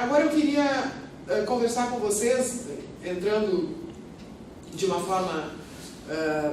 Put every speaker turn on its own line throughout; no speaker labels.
Agora eu queria conversar com vocês, entrando de uma forma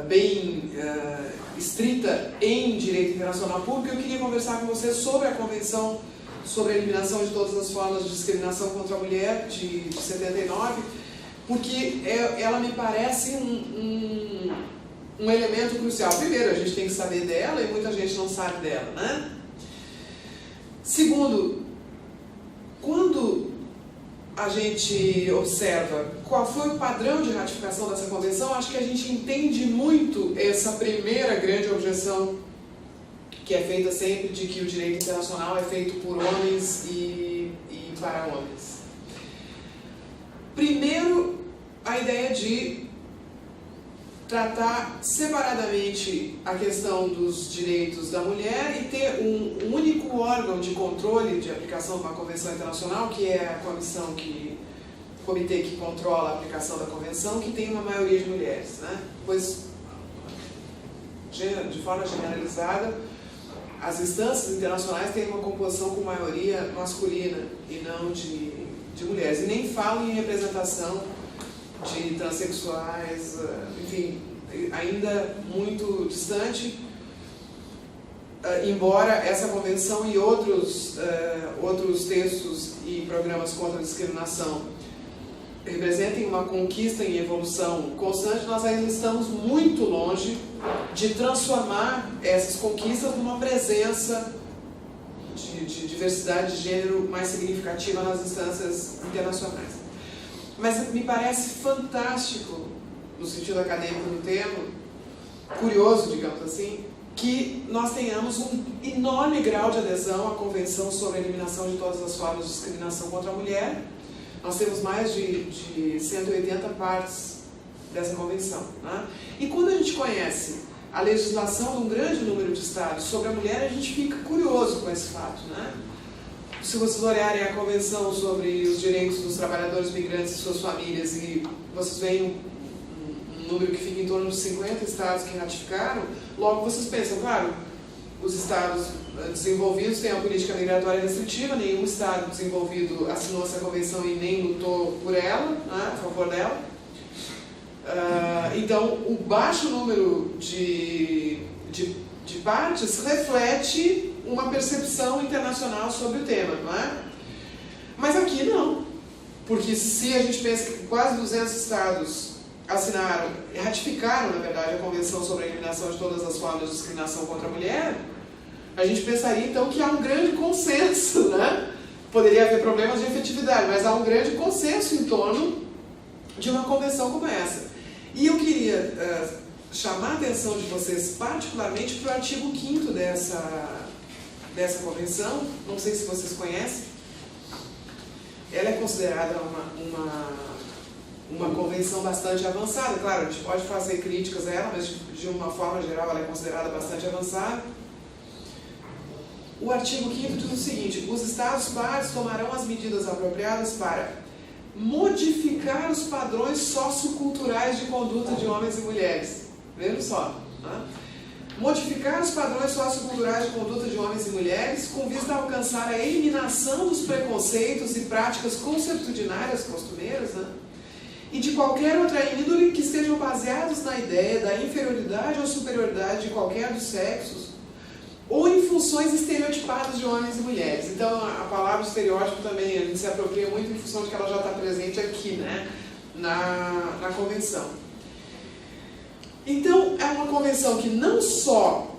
bem estrita em direito internacional público, eu queria conversar com vocês sobre a Convenção sobre a Eliminação de Todas as Formas de Discriminação contra a Mulher, de 79, porque ela me parece um elemento crucial. Primeiro, a gente tem que saber dela e muita gente não sabe dela, né? Segundo, quando a gente observa qual foi o padrão de ratificação dessa convenção, acho que a gente entende muito essa primeira grande objeção que é feita sempre de que o direito internacional é feito por homens e para homens. Primeiro, a ideia de tratar separadamente a questão dos direitos da mulher e ter um único órgão de controle de aplicação de uma convenção internacional, que é a o comitê que controla a aplicação da convenção, que tem uma maioria de mulheres, né? Pois, de forma generalizada, as instâncias internacionais têm uma composição com maioria masculina e não de mulheres. E nem falam em representação de transexuais, enfim, ainda muito distante, embora essa convenção e outros textos e programas contra a discriminação representem uma conquista em evolução constante, nós ainda estamos muito longe de transformar essas conquistas numa presença de diversidade de gênero mais significativa nas instâncias internacionais. Mas me parece fantástico, no sentido acadêmico do termo, curioso, digamos assim, que nós tenhamos um enorme grau de adesão à Convenção sobre a Eliminação de Todas as Formas de Discriminação contra a Mulher. Nós temos mais de 180 partes dessa convenção, né? E quando a gente conhece a legislação de um grande número de estados sobre a mulher, a gente fica curioso com esse fato, né? Se vocês olharem a Convenção sobre os Direitos dos Trabalhadores Migrantes e suas famílias e vocês veem um número que fica em torno de 50 estados que ratificaram, logo vocês pensam, claro, os estados desenvolvidos têm a política migratória restritiva, nenhum estado desenvolvido assinou essa convenção e nem lutou por ela, né, a favor dela. Então, o baixo número de partes reflete uma percepção internacional sobre o tema, não é? Mas aqui não, porque se a gente pensa que quase 200 estados assinaram, ratificaram, na verdade, a Convenção sobre a Eliminação de Todas as Formas de Discriminação contra a Mulher, a gente pensaria então que há um grande consenso, né? Poderia haver problemas de efetividade, mas há um grande consenso em torno de uma convenção como essa. E eu queria chamar a atenção de vocês particularmente para o artigo 5º dessa convenção. Não sei se vocês conhecem. Ela é considerada uma convenção bastante avançada. Claro, a gente pode fazer críticas a ela, mas de uma forma geral ela é considerada bastante avançada. O artigo 5º diz o seguinte: os Estados partes tomarão as medidas apropriadas para modificar os padrões socioculturais de conduta de homens e mulheres. Vejam só, né? Modificar os padrões socioculturais de conduta de homens e mulheres com vista a alcançar a eliminação dos preconceitos e práticas consuetudinárias costumeiras, né? E de qualquer outra índole que estejam baseados na ideia da inferioridade ou superioridade de qualquer dos sexos ou em funções estereotipadas de homens e mulheres. Então, a palavra estereótipo também a gente se apropria muito em função de que ela já está presente aqui, né, na convenção. Então, é uma convenção que não só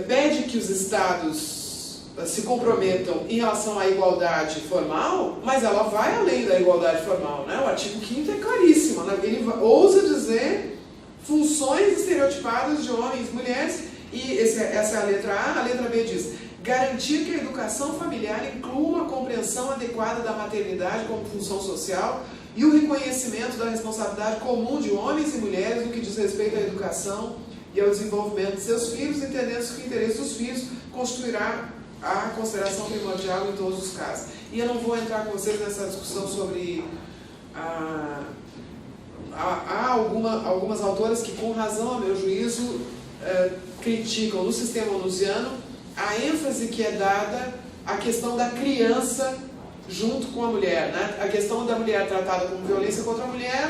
pede que os estados se comprometam em relação à igualdade formal, mas ela vai além da igualdade formal, né? O artigo 5º é claríssimo, né? Ele ousa dizer funções estereotipadas de homens e mulheres, e essa é a letra A letra B diz: garantir que a educação familiar inclua uma compreensão adequada da maternidade como função social e o reconhecimento da responsabilidade comum de homens e mulheres no que diz respeito à educação e ao desenvolvimento de seus filhos, entendendo que o interesse dos filhos constituirá a consideração primordial em todos os casos. E eu não vou entrar com vocês nessa discussão sobre... Há algumas autoras que, com razão, a meu juízo, criticam no sistema onusiano a ênfase que é dada a questão da criança junto com a mulher, né? A questão da mulher tratada como violência contra a mulher,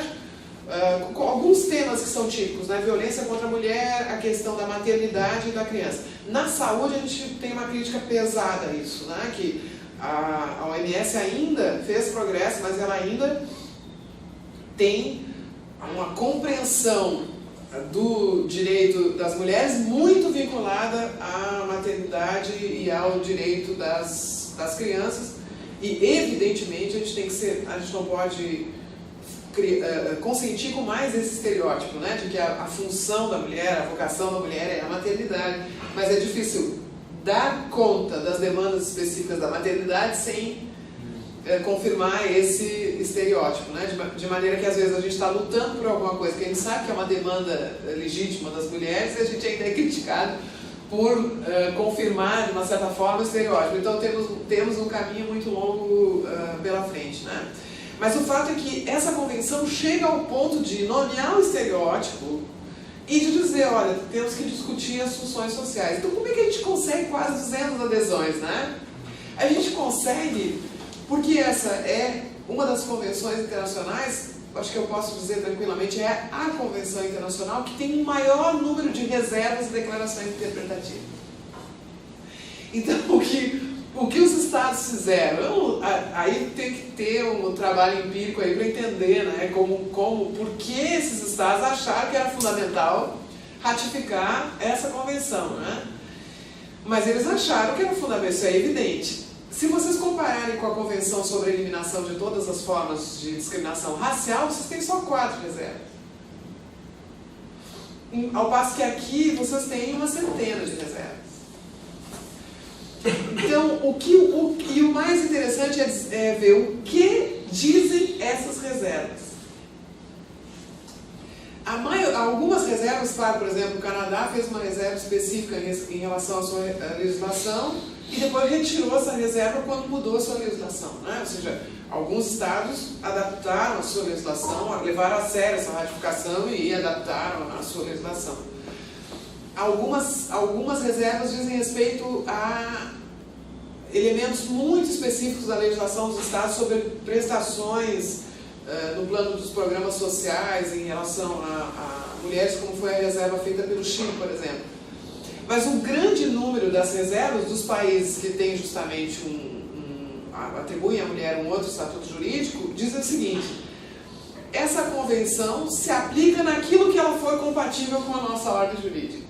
com alguns temas que são típicos, né? Violência contra a mulher, a questão da maternidade e da criança. Na saúde a gente tem uma crítica pesada a isso, né? Que a OMS ainda fez progresso, mas ela ainda tem uma compreensão do direito das mulheres muito vinculada à maternidade e ao direito das crianças. E evidentemente a gente não pode consentir com mais esse estereótipo, né, de que a função da mulher, a vocação da mulher é a maternidade, mas é difícil dar conta das demandas específicas da maternidade sem confirmar esse estereótipo, né, de maneira que às vezes a gente está lutando por alguma coisa que a gente sabe que é uma demanda legítima das mulheres e a gente ainda é criticado por confirmar de uma certa forma o estereótipo. Então temos um caminho muito longo pela frente, né? Mas o fato é que essa convenção chega ao ponto de nomear o estereótipo e de dizer, olha, temos que discutir as funções sociais. Então como é que a gente consegue quase 200 adesões, né? A gente consegue porque essa é uma das convenções internacionais, acho que eu posso dizer tranquilamente, é a convenção internacional que tem o maior número de reservas e declarações interpretativas. Então, o que os Estados fizeram? Aí tem que ter um trabalho empírico aí para entender, né, por que esses Estados acharam que era fundamental ratificar essa convenção, né? Mas eles acharam que era fundamental, isso é evidente. Se vocês compararem com a Convenção sobre a Eliminação de Todas as Formas de Discriminação Racial, vocês têm só 4 reservas. Ao passo que aqui vocês têm uma centena de reservas. Então, o mais interessante é ver o que dizem essas reservas. Algumas reservas, claro, por exemplo, o Canadá fez uma reserva específica em relação à sua legislação e depois retirou essa reserva quando mudou a sua legislação, né? Ou seja, alguns estados adaptaram a sua legislação, levaram a sério essa ratificação e adaptaram a sua legislação. Algumas reservas dizem respeito a elementos muito específicos da legislação dos estados sobre prestações no plano dos programas sociais em relação a mulheres, como foi a reserva feita pelo Chile, por exemplo. Mas um grande número das reservas dos países que têm justamente atribuem à mulher um outro estatuto jurídico, dizem o seguinte: essa convenção se aplica naquilo que ela for compatível com a nossa ordem jurídica.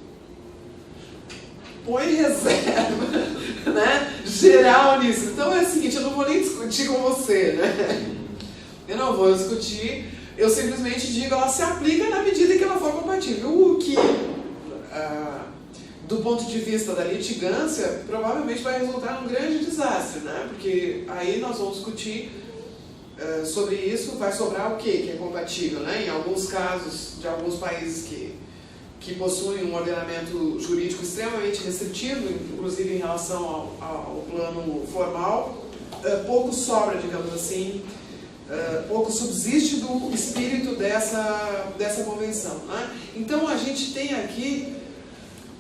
Põe reserva, né, geral nisso. Então é o seguinte, eu não vou nem discutir com você, né? Eu não vou discutir, eu simplesmente digo, ela se aplica na medida em que ela for compatível. O que, do ponto de vista da litigância, provavelmente vai resultar num grande desastre, né? Porque aí nós vamos discutir sobre isso, vai sobrar o que é compatível, né? Em alguns casos de alguns países que possuem um ordenamento jurídico extremamente restritivo, inclusive em relação ao plano formal, pouco sobra, digamos assim, pouco subsiste do espírito dessa convenção, né? Então a gente tem aqui,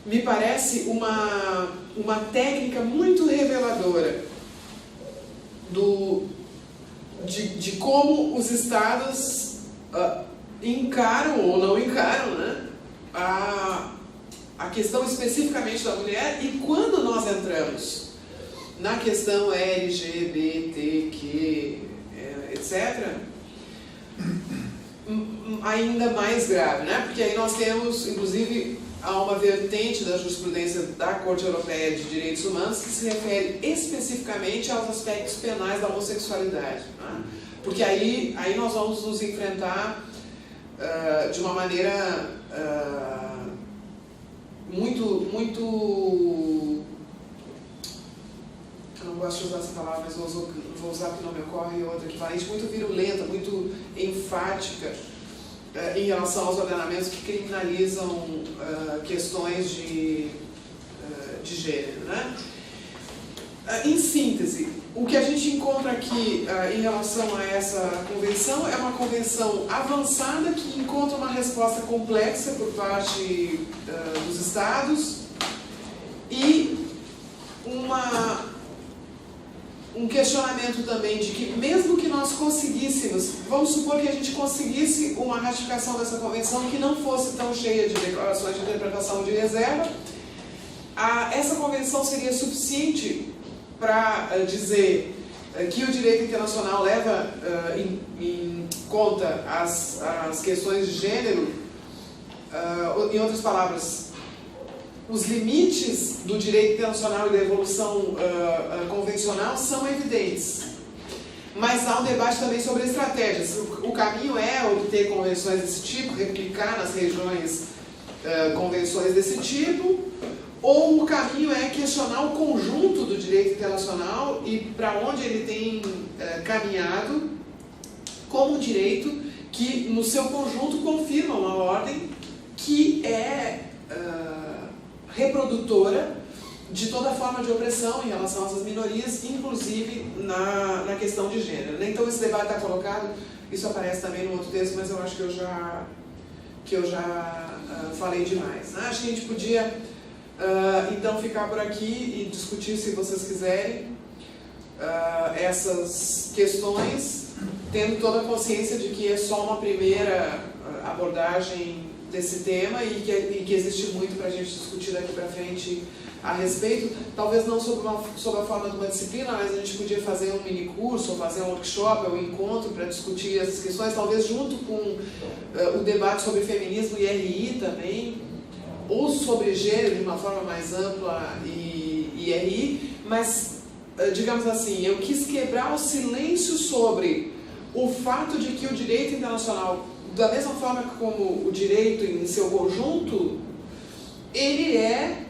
me parece, uma técnica muito reveladora de como os estados encaram ou não encaram, né, a questão especificamente da mulher. E quando nós entramos na questão LGBTQ, etc., ainda mais grave, né? Porque aí nós temos, inclusive, há uma vertente da jurisprudência da Corte Europeia de Direitos Humanos que se refere especificamente aos aspectos penais da homossexualidade, né? Porque aí nós vamos nos enfrentar de uma maneira muito, eu não gosto de usar essa palavra, mas vou usar porque não me ocorre outra equivalente, muito virulenta, muito enfática em relação aos ordenamentos que criminalizam questões de gênero, né? Em síntese, o que a gente encontra aqui em relação a essa convenção é uma convenção avançada que encontra uma resposta complexa por parte dos estados e um questionamento também de que, mesmo que nós conseguíssemos, vamos supor que a gente conseguisse uma ratificação dessa convenção que não fosse tão cheia de declarações de interpretação de reserva, essa convenção seria suficiente para dizer que o direito internacional leva em conta as questões de gênero, em outras palavras, os limites do direito internacional e da evolução convencional são evidentes. Mas há um debate também sobre estratégias. O caminho é obter convenções desse tipo, replicar nas regiões convenções desse tipo, ou o caminho é questionar o conjunto do direito internacional e para onde ele tem caminhado como um direito que, no seu conjunto, confirma uma ordem que é reprodutora de toda forma de opressão em relação às minorias, inclusive na questão de gênero. Então esse debate está colocado, isso aparece também no outro texto, mas eu acho que eu já falei demais. Acho que a gente podia então ficar por aqui e discutir, se vocês quiserem, essas questões, tendo toda a consciência de que é só uma primeira abordagem desse tema e que existe muito para a gente discutir daqui para frente a respeito, talvez não sob a forma de uma disciplina, mas a gente podia fazer um mini curso, ou fazer um workshop, ou um encontro para discutir essas questões, talvez junto com o debate sobre feminismo e RI também, ou sobre gênero de uma forma mais ampla e RI, mas, digamos assim, eu quis quebrar o silêncio sobre o fato de que o direito internacional, da mesma forma como o direito em seu conjunto, ele é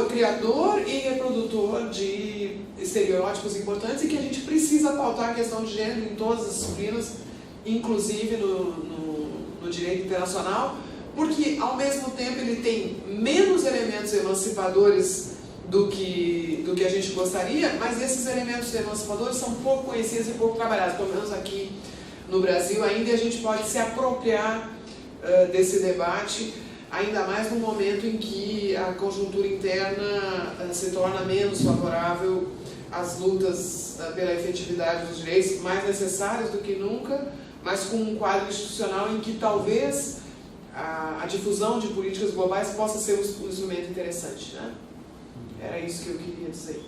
criador e reprodutor de estereótipos importantes e que a gente precisa pautar a questão de gênero em todas as disciplinas, inclusive no direito internacional, porque ao mesmo tempo ele tem menos elementos emancipadores do que a gente gostaria, mas esses elementos emancipadores são pouco conhecidos e pouco trabalhados, pelo menos aqui no Brasil ainda, e a gente pode se apropriar desse debate, ainda mais no momento em que a conjuntura interna se torna menos favorável às lutas pela efetividade dos direitos, mais necessárias do que nunca, mas com um quadro institucional em que talvez a difusão de políticas globais possa ser um instrumento interessante, né? Era isso que eu queria dizer.